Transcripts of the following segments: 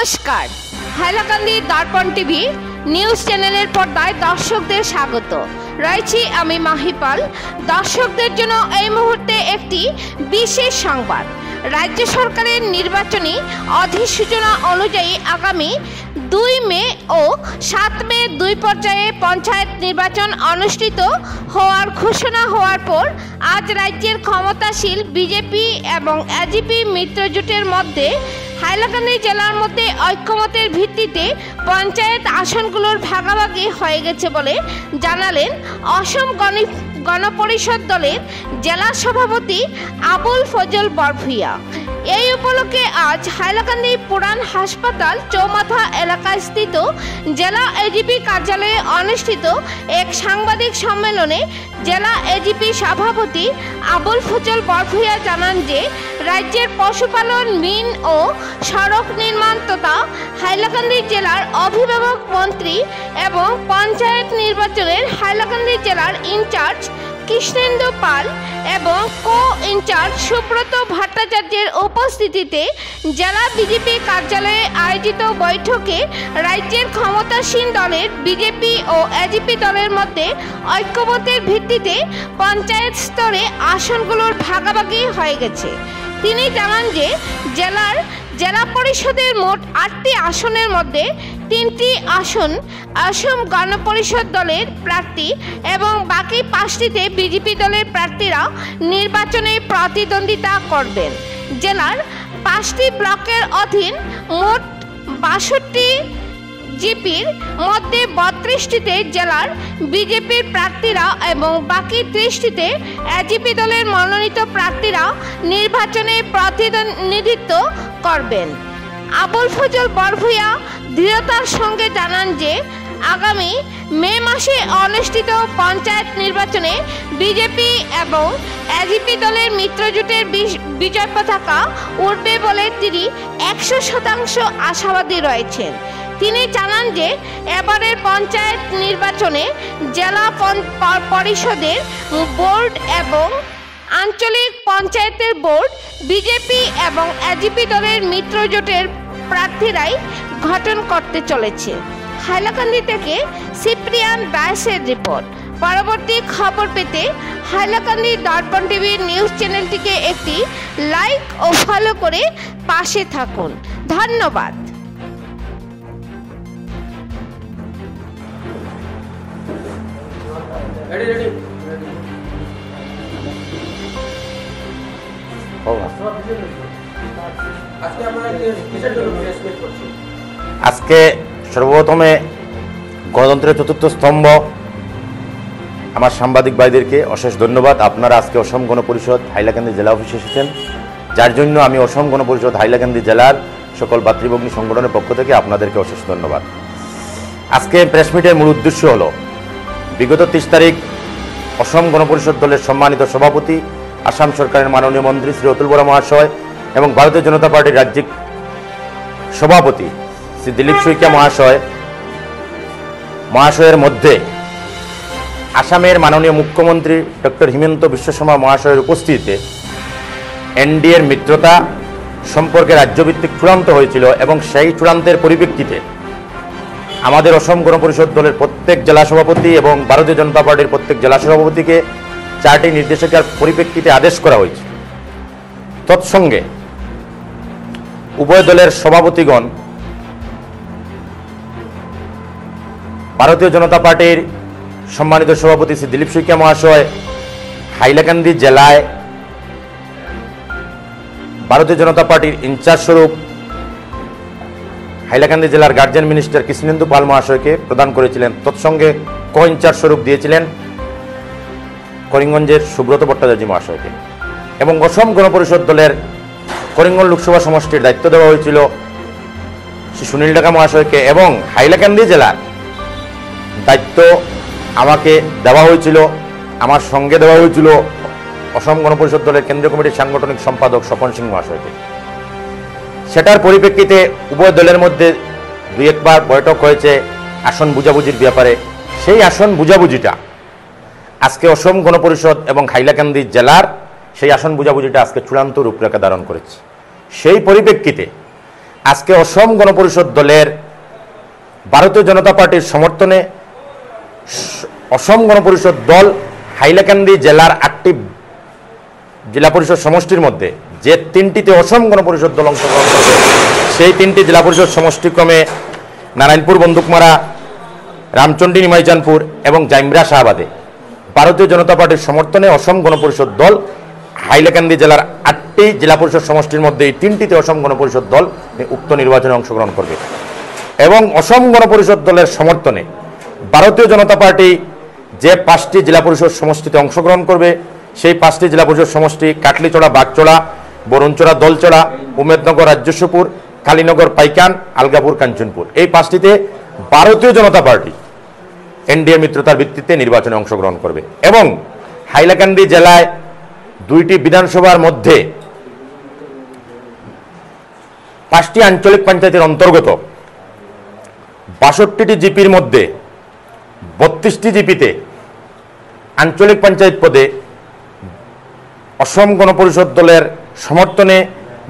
নমস্কার, হাইলাকান্দি দর্পণ TV news চ্যানেলের পর্দায় দর্শকদের স্বাগত। রয়েছি আমি মাহিপাল। দর্শকদের জন্য এই মুহূর্তে একটি বিশেষ সংবাদ। রাজ্য সরকারের নির্বাচনী অধিসূচনা অনুযায়ী আগামী 2 মে ও 7 মে 2 পর্যায়ে পঞ্চায়েত নির্বাচন অনুষ্ঠিত হওয়ার ঘোষণা হওয়ার পর আজ রাজ্যের ক্ষমতাশীল বিজেপি এবং এজিপি মিত্রজোটের মধ্যে হাইলাকান্দি জেলার মধ্যে ঐক্যমতের ভিত্তিতে পঞ্চায়েত আসনগুলোর ভাগাভাগি হয়ে গেছে বলে জানালেন অসম গণপরিষদ দলের জেলা সভাপতি আবুল ফজল বরভূঁইয়া। এই উপলক্ষে আজ হাইলাকান্দি পুরান হাসপাতাল চৌমাথা এলাকায় স্থিত জেলা এজিপি কার্যালয়ে অনুষ্ঠিত এক সাংবাদিক সম্মেলনে জেলা এজিপি সভাপতি আবুল ফজল বরভূঁইয়া জানান যে রাজ্যের পশুপালন, মিন ও সড়ক নির্মাণ তথা হাইলাকান্দি জেলার অভিভাবক মন্ত্রী এবং পঞ্চায়েত নির্বাচনের হাইলাকান্দি জেলার ইনচার্জ কৃষ্ণেন্দু পাল এবং কো ইনচার্জ সুব্রত ভট্টাচার্যের উপস্থিতিতে জেলা বিজেপি কার্যালয়ে আয়োজিত বৈঠকে রাজ্যের ক্ষমতাসীন দলের বিজেপি ও এজিপি দলের মধ্যে ঐক্যমতের ভিত্তিতে পঞ্চায়েত স্তরে আসনগুলোর ভাগাভাগি হয়ে গেছে। তিনি জানান যে জেলা পরিষদের মোট 8টি আসনের মধ্যে 3টি আসন অসম গণপরিষদ দলের প্রার্থী এবং বাকি 5টিতে বিজেপি দলের প্রার্থীরা নির্বাচনে প্রতিদ্বন্দ্বিতা করবেন। জেলার 5টি ব্লকের অধীন মোট 62 জিপির মধ্যে 32টিতে জেলার বিজেপির প্রার্থীরা এবং বাকি 30টিতে এজিপি দলের মনোনীত প্রার্থীরা নির্বাচনে প্রতিনিধিত্ব করবেন। আবুল ফজল বরভূঁইয়া দৃঢ়তার সঙ্গে জানান যে আগামী মে মাসে অনুষ্ঠিত পঞ্চায়েত নির্বাচনে বিজেপি এবং এজিপি দলের মিত্রজোটের বিজয় পতাকা উঠবে বলে তিনি 100% আশাবাদী রয়েছেন। তিনি জানান যে এবারের পঞ্চায়েত নির্বাচনে জেলা পরিষদের বোর্ড এবং আঞ্চলিক পঞ্চায়েতের বোর্ড বিজেপি এবং এজিপি দলের মিত্রজোটের প্রার্থীরাই গঠন করতে চলেছে। হাইলাকান্দি থেকে সিপ্রিয়ান ব্যাসের রিপোর্ট। পরবর্তী খবর পেতে হাইলাকান্দি দর্পণ টিভি নিউজ চ্যানেলটিকে একটি লাইক ও ফলো করে পাশে থাকুন। ধন্যবাদ। আজকে সর্বপ্রথমে গণতন্ত্রের চতুর্থ স্তম্ভ আমার সাংবাদিক ভাইদেরকে অশেষ ধন্যবাদ। আপনারা আজকে অসম গণপরিষদ হাইলাকান্দি জেলা অফিসে এসেছেন, যার জন্য আমি অসম গণপরিষদ হাইলাকান্দি জেলার সকল ভাতৃভগ্নী সংগঠনের পক্ষ থেকে আপনাদেরকে অশেষ ধন্যবাদ। আজকে প্রেস মিটের মূল উদ্দেশ্য হলো বিগত 30 তারিখ অসম গণপরিষদ দলের সম্মানিত সভাপতি, আসাম সরকারের মাননীয় মন্ত্রী শ্রী অতুল বরা মহাশয় এবং ভারতীয় জনতা পার্টির রাজ্যিক সভাপতি শ্রী দিলীপ শইকীয়া মহাশয়ের মধ্যে আসামের মাননীয় মুখ্যমন্ত্রী ডক্টর হিমন্ত বিশ্ব শর্মা মহাশয়ের উপস্থিতিতে এনডিএর মিত্রতা সম্পর্কে রাজ্যভিত্তিক চূড়ান্ত হয়েছিল এবং সেই চূড়ান্তের পরিপ্রেক্ষিতে আমাদের অসম গণপরিষদ দলের প্রত্যেক জেলা সভাপতি এবং ভারতীয় জনতা পার্টির প্রত্যেক জেলা সভাপতিকে 4টি নির্দেশিকার পরিপ্রেক্ষিতে আদেশ করা হয়েছে। তৎসঙ্গে উভয় দলের সভাপতিগণ ভারতীয় জনতা পার্টির সম্মানিত সভাপতি শ্রী দিলীপ শইকীয়া মহাশয় হাইলাকান্দি জেলায় ভারতীয় জনতা পার্টির ইনচার্জ স্বরূপ হাইলাকান্দি জেলার গার্জিয়ান মিনিস্টার কৃষ্ণেন্দু পাল মহাশয়কে প্রদান করেছিলেন। তৎসঙ্গে কো ইনচার্জ স্বরূপ দিয়েছিলেন করিমগঞ্জের সুব্রত ভট্টাচার্য মহাশয়কে এবং অসম গণপরিষদ দলের করিমগঞ্জ লোকসভা সমষ্টির দায়িত্ব দেওয়া হয়েছিল শ্রী সুনীল ডাকা মহাশয়কে এবং হাইলাকান্দি জেলার দায়িত্ব আমাকে দেওয়া হয়েছিল, আমার সঙ্গে দেওয়া হয়েছিল অসম গণপরিষদ দলের কেন্দ্রীয় কমিটির সাংগঠনিক সম্পাদক স্বপন সিং মহাশয়কে। সেটার পরিপ্রেক্ষিতে উভয় দলের মধ্যে 2-1 বার বৈঠক হয়েছে আসন বুঝাবুঝির ব্যাপারে। সেই আসন বুঝাবুঝিটা আজকে অসম গণপরিষদ এবং হাইলাকান্দি জেলার সেই আসন বুঝাবুঝিটা আজকে চূড়ান্ত রূপরেখা ধারণ করেছে। সেই পরিপ্রেক্ষিতে আজকে অসম গণপরিষদ দলের ভারতীয় জনতা পার্টির সমর্থনে অসম গণপরিষদ দল হাইলাকান্দি জেলার 8টি জেলা পরিষদ সমষ্টির মধ্যে যে 3টিতে অসম গণপরিষদ দল অংশগ্রহণ করবে সেই 3টি জেলা পরিষদ সমষ্টিক্রমে নারায়ণপুর বন্দুকমারা, রামচন্ডী নিমাইচানপুর এবং জাইমরা শাহবাদে ভারতীয় জনতা পার্টির সমর্থনে অসম গণপরিষদ দল হাইলাকান্দি জেলার 8টি জেলা পরিষদ সমষ্টির মধ্যে এই 3টিতে অসম গণপরিষদ দল উক্ত নির্বাচনে অংশগ্রহণ করবে এবং অসম গণপরিষদ দলের সমর্থনে ভারতীয় জনতা পার্টি যে 5টি জেলা পরিষদ সমষ্টিতে অংশগ্রহণ করবে সেই 5টি জেলা পরিষদ সমষ্টি কাটলিচড়া, বাগচড়া, বরুণচড়া, দলচড়া, উমেদনগর, রাজ্যস্বপুর, কালীনগর, পাইকান, আলগাপুর, কাঞ্চনপুর, এই 5টিতে ভারতীয় জনতা পার্টি এনডিএ মিত্রতার ভিত্তিতে নির্বাচনে অংশগ্রহণ করবে এবং হাইলাকান্দি জেলায় 2টি বিধানসভার মধ্যে 5টি আঞ্চলিক পঞ্চায়েতের অন্তর্গত 62টি জিপির মধ্যে 32টি জিপিতে আঞ্চলিক পঞ্চায়েত পদে অসম গণপরিষদ দলের সমর্থনে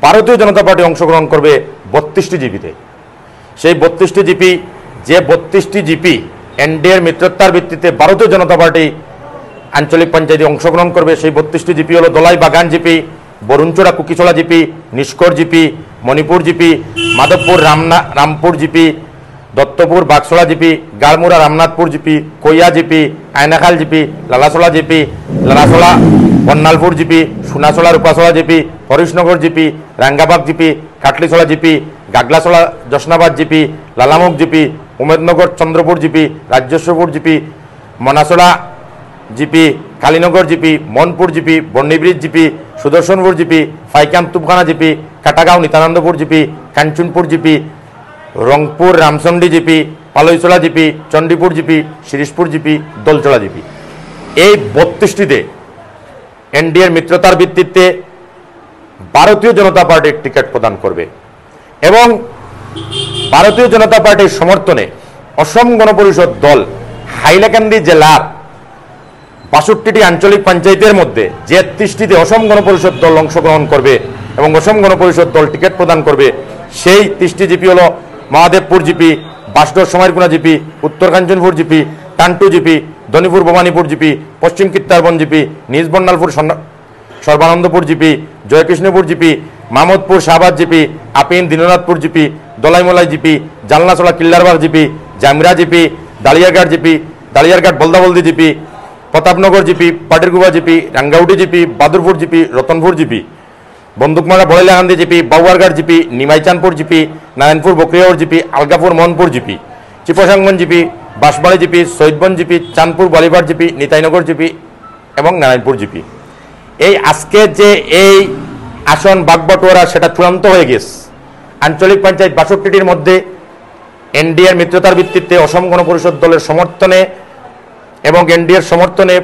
ভারতীয় জনতা পার্টি অংশগ্রহণ করবে 32টি জিপিতে। সেই 32টি জিপি যে 32টি জিপি এনডিএর মিত্রতার ভিত্তিতে ভারতীয় জনতা পার্টি আঞ্চলিক পঞ্চায়েতে অংশগ্রহণ করবে সেই 32টি জিপি হলো Dalai Bagan GP, Baruncherra Kukicherra GP, Nishkar GP, Manipur GP, Madhabpur Rampur GP, Duttapur Bagcherra GP, Garmura Ramnathpur GP, Koiya GP, Aynakhal GP, Lalacherra GP, Lalacherra Bannalpur GP, Sonacherra Rupacherra GP, Harishnagar GP, Rangabag GP, Katlicherra GP, Gaglacherra Joshnabad GP, Lalamukh GP, Umednagar Chandrapur GP, Rajyaswapur GP, Monacherra GP, Kalinagar GP, Manpur GP, Barnibridge GP, Sudarshanpur GP, Faikan Tupkhana GP, Katagaon Nityanandapur GP, Kanchanpur GP, Rangpur Ramchandi GP, পালইচড়া GP, Chandipur GP, Shirishpur GP, Dalcherra GP, এই 32টিতে এনডিএর মিত্রতার ভিত্তিতে ভারতীয় জনতা পার্টির ticket প্রদান করবে এবং ভারতীয় জনতা পার্টির সমর্থনে অসম গণপরিষদ দল হাইলাকান্দি জেলার 62টি আঞ্চলিক পঞ্চায়েতের মধ্যে যে 30টিতে অসম গণপরিষদ দল অংশগ্রহণ করবে এবং অসম গণপরিষদ দল টিকিট প্রদান করবে সেই 30টি জিপি হল Mahadevpur GP, Basdor Samarkuna GP, Uttar Kanchanpur GP, Tantu GP, Dhanipur Bhabanipur GP, Paschim Kittarban GP, Nij Bandalpur Sarbanandapur GP, Joykrishnapur GP, Mahmudpur Shahbad GP, Apin Dinanathpur GP, Dalaimalai GP, Jalnacherra Killarbag GP, Jamra GP, Daliarghat GP, Daliarghat Baldabaldi GP, Pratapnagar GP, Patirguba GP, Rangauti GP, Badurpur GP, Ratanpur GP, Bandukmara Barailakandi GP, Bauarghat GP, Nimaichanpur GP, Narayanpur Bakriaur GP, Algapur Manpur GP, Chipsangan GP, Banshbari GP, Shahidban GP, Chandpur Balibar GP, Nitainagar GP এবং Narayanpur GP. এই আজকে যে এই আসন বাগবটোয়ারা সেটা চূড়ান্ত হয়ে গেছে। আঞ্চলিক পঞ্চায়েত 62টির মধ্যে এনডিএর মিত্রতার ভিত্তিতে অসম গণপরিষদ দলের সমর্থনে এবং এনডিএর সমর্থনে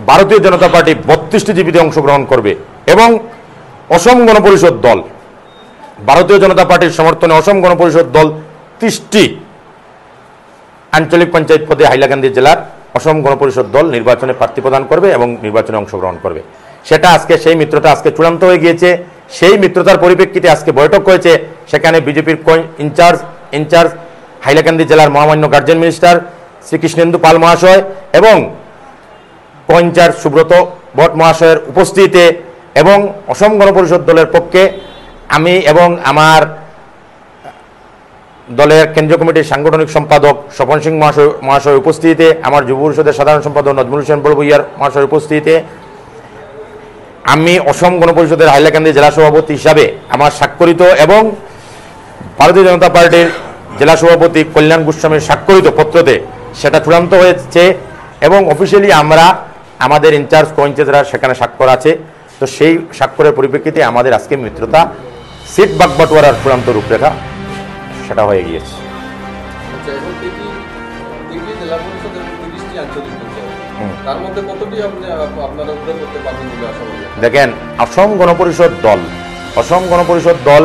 ভারতীয় জনতা পার্টি 32টি জিপিতে অংশগ্রহণ করবে এবং অসম গণপরিষদ দল ভারতীয় জনতা পার্টির সমর্থনে অসম গণপরিষদ দল 30টি আঞ্চলিক পঞ্চায়েত পদে হাইলাকান্দি জেলার অসম গণপরিষদ দল নির্বাচনে প্রার্থী প্রদান করবে এবং নির্বাচনে অংশগ্রহণ করবে। সেটা আজকে সেই মিত্রতা আজকে চূড়ান্ত হয়ে গিয়েছে। সেই মিত্রতার পরিপ্রেক্ষিতে আজকে বৈঠক হয়েছে। সেখানে বিজেপির ইনচার্জ হাইলাকান্দি জেলার মহামান্য গার্জেন মিনিস্টার শ্রী কৃষ্ণেন্দু পাল মহাশয় এবং ইনচার্জ সুব্রত ভট্ট মহাশয়ের উপস্থিতিতে এবং অসম গণপরিষদ দলের পক্ষে আমি এবং আমার দলের কেন্দ্রীয় কমিটির সাংগঠনিক সম্পাদক স্বপন সিং মহাশয় উপস্থিতিতে, আমার যুব পরিষদের সাধারণ সম্পাদক নজমুল হোসেন বড়ভূইয়ার মহাশয়ের উপস্থিতিতে আমি অসম গণপরিষদের হাইলাকান্দি জেলা সভাপতি হিসাবে আমার স্বাক্ষরিত এবং ভারতীয় জনতা পার্টির জেলা সভাপতি কল্যাণ গোস্বামীর স্বাক্ষরিত পত্রতে সেটা চূড়ান্ত হয়েছে এবং অফিসিয়ালি আমরা আমাদের ইনচার্জ কোইনচার্জরা সেখানে স্বাক্ষর আছে। তো সেই স্বাক্ষরের পরিপ্রেক্ষিতে আমাদের আজকে মিত্রতা সিট বাগবাটোয়ারার চূড়ান্ত রূপরেখা সেটা হয়ে গিয়েছে। দেখেন, অসম গণপরিষদ দল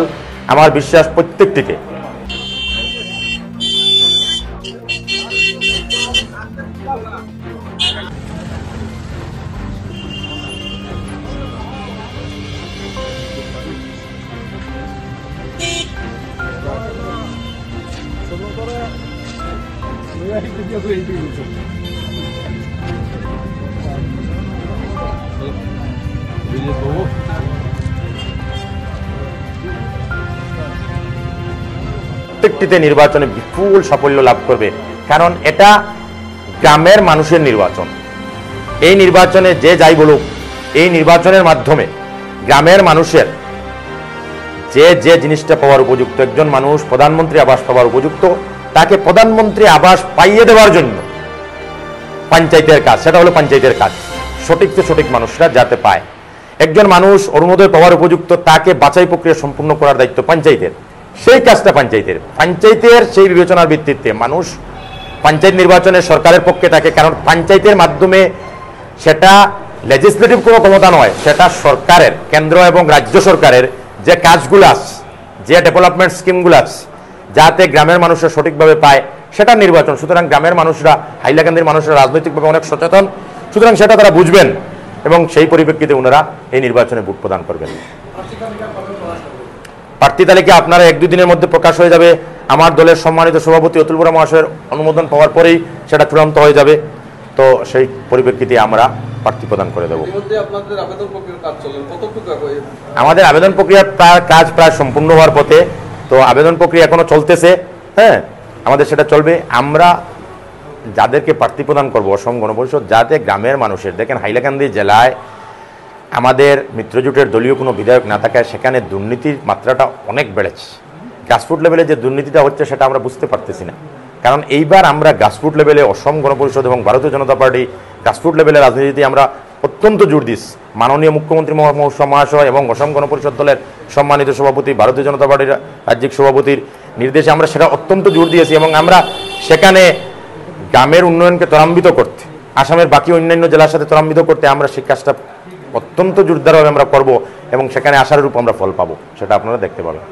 আমার বিশ্বাস প্রত্যেকটিতে প্রত্যেকটিতে নির্বাচনে বিপুল সাফল্য লাভ করবে, কারণ এটা গ্রামের মানুষের নির্বাচন। এই নির্বাচনে যে যাই বলুক, এই নির্বাচনের মাধ্যমে গ্রামের মানুষের যে যে জিনিসটা পাওয়ার উপযুক্ত, একজন মানুষ প্রধানমন্ত্রী আবাস পাওয়ার উপযুক্ত, তাকে প্রধানমন্ত্রী আবাস পাইয়ে দেওয়ার জন্য পঞ্চায়েতের কাজ, সেটা হলো পঞ্চায়েতের কাজ, সঠিক থেকে সঠিক মানুষরা যাতে পায়। একজন মানুষ অরুণোদয় পাওয়ার উপযুক্ত, তাকে বাছাই প্রক্রিয়া সম্পূর্ণ করার দায়িত্ব পঞ্চায়েতের, সেই কাজটা পঞ্চায়েতের সেই বিবেচনার ভিত্তিতে মানুষ পঞ্চায়েত নির্বাচনে সরকারের পক্ষে থাকে, কারণ পঞ্চায়েতের মাধ্যমে সেটা লেজিসলেটিভ কোনো ক্ষমতা নয়, সেটা সরকারের, কেন্দ্র এবং রাজ্য সরকারের যে কাজগুলো আছে, যে ডেভেলপমেন্ট স্কিমগুলো আছে, যাতে গ্রামের মানুষরা সঠিকভাবে পায়, সেটা নির্বাচন। সুতরাং গ্রামের মানুষরা, হাইলাকান্দির মানুষরা রাজনৈতিকভাবে অনেক সচেতন, সুতরাং সেটা তারা বুঝবেন এবং সেই পরিপ্রেক্ষিতে ওনারা এই নির্বাচনে ভোট প্রদান করবেন। প্রার্থী তালিকা আপনারা 1-2 দিনের মধ্যে প্রকাশ হয়ে যাবে। আমার দলের সম্মানিত সভাপতি অতুল বরা মহাশয়ের অনুমোদন পাওয়ার পরেই সেটা চূড়ান্ত হয়ে যাবে। তো সেই পরিপ্রেক্ষিতে আমরা প্রার্থী প্রদান করে দেব। আমাদের আবেদন প্রক্রিয়ার কাজ প্রায় সম্পূর্ণ হওয়ার পথে, তো আবেদন প্রক্রিয়া এখনো চলতেছে। হ্যাঁ, আমাদের সেটা চলবে। আমরা যাদেরকে প্রার্থী প্রদান করবো অসম গণপরিষদ, যাতে গ্রামের মানুষের, দেখেন হাইলাকান্দি জেলায় আমাদের মিত্রজোটের দলীয় কোনো বিধায়ক না থাকায় সেখানে দুর্নীতির মাত্রাটা অনেক বেড়েছে। গ্রাসরুট লেভেলে যে দুর্নীতিটা হচ্ছে সেটা আমরা বুঝতে পারতেছি না, কারণ এইবার আমরা গ্রাসরুট লেভেলে অসম গণপরিষদ এবং ভারতীয় জনতা পার্টি গ্রাসরুট লেভেলের রাজনীতিতে আমরা অত্যন্ত জোর দিচ্ছি। মাননীয় মুখ্যমন্ত্রী মহাশয় এবং অসম গণপরিষদ দলের সম্মানিত সভাপতি, ভারতীয় জনতা পার্টির রাজ্যিক সভাপতির নির্দেশে আমরা সেটা অত্যন্ত জোর দিয়েছি এবং আমরা সেখানে গ্রামের উন্নয়নকে ত্বরান্বিত করতে, আসামের বাকি অন্যান্য জেলার সাথে ত্বরান্বিত করতে আমরা সেই কাজটা অত্যন্ত জোরদারভাবে আমরা করব এবং সেখানে আশার রূপ আমরা ফল পাবো, সেটা আপনারা দেখতে পাবেন।